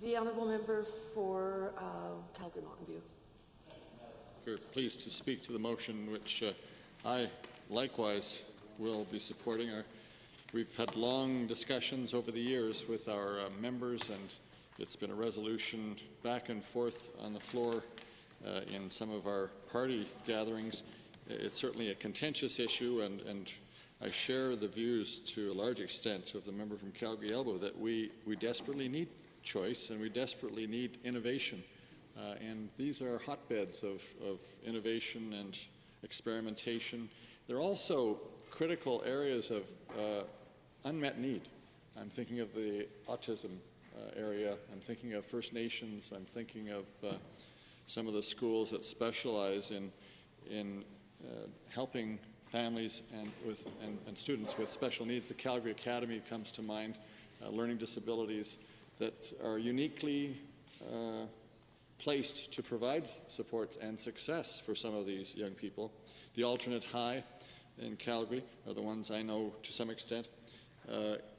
The honourable member for Calgary Mountain View. We're pleased to speak to the motion, which I likewise will be supporting. We've had long discussions over the years with our members, and it's been a resolution back and forth on the floor in some of our party gatherings. It's certainly a contentious issue, and I share the views to a large extent of the member from Calgary Elbow that we desperately need choice and we desperately need innovation. And these are hotbeds of innovation and experimentation. They're also critical areas of unmet need. I'm thinking of the autism area. I'm thinking of First Nations. I'm thinking of some of the schools that specialize in helping families and students with special needs. The Calgary Academy comes to mind, learning disabilities that are uniquely placed to provide supports and success for some of these young people. The alternate high in Calgary are the ones I know to some extent,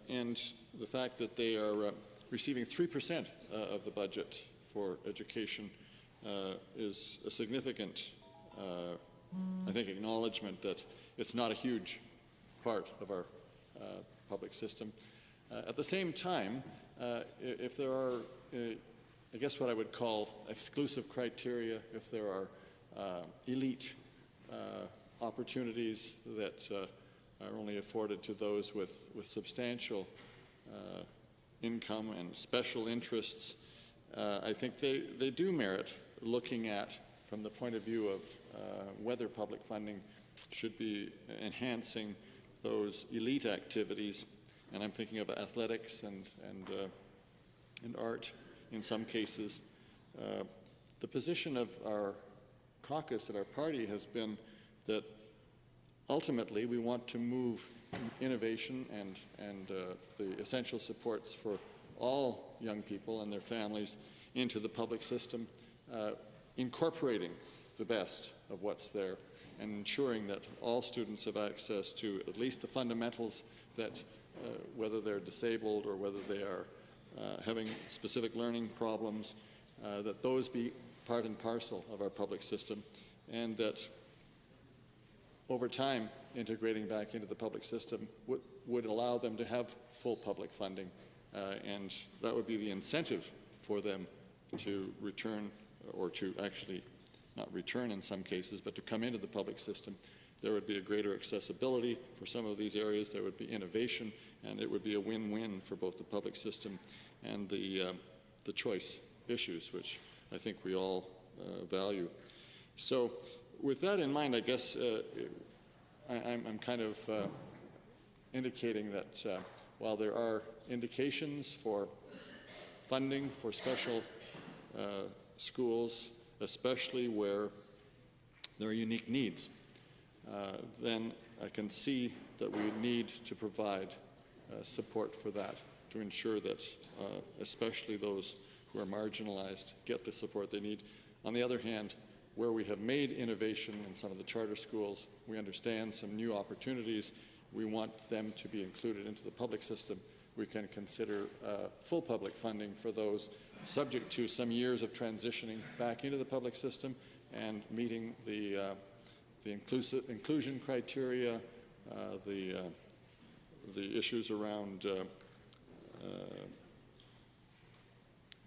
and the fact that they are receiving 3% of the budget for education is a significant, I think, acknowledgement that it's not a huge part of our public system. At the same time, if there are, I guess what I would call exclusive criteria, if there are elite opportunities that are only afforded to those with substantial income and special interests, I think they do merit looking at from the point of view of whether public funding should be enhancing those elite activities. And I'm thinking of athletics and art in some cases. The position of our caucus, of our party, has been that ultimately we want to move innovation and the essential supports for all young people and their families into the public system, incorporating the best of what's there and ensuring that all students have access to at least the fundamentals that whether they're disabled or whether they are having specific learning problems, that those be part and parcel of our public system, and that over time integrating back into the public system would allow them to have full public funding, and that would be the incentive for them to return, or to actually not return in some cases, but to come into the public system. There would be a greater accessibility for some of these areas, there would be innovation, and it would be a win-win for both the public system and the choice issues, which I think we all value. So with that in mind, I guess I'm kind of indicating that while there are indications for funding for special schools, especially where there are unique needs, then I can see that we need to provide support for that, to ensure that especially those who are marginalized get the support they need. On the other hand, where we have made innovation in some of the charter schools, we understand some new opportunities, we want them to be included into the public system. We can consider full public funding for those, subject to some years of transitioning back into the public system and meeting the inclusion criteria, the issues around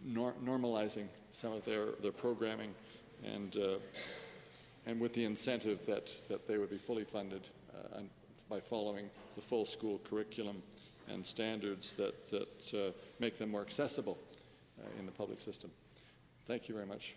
normalizing some of their programming, and with the incentive that they would be fully funded by following the full school curriculum and standards that make them more accessible in the public system. Thank you very much.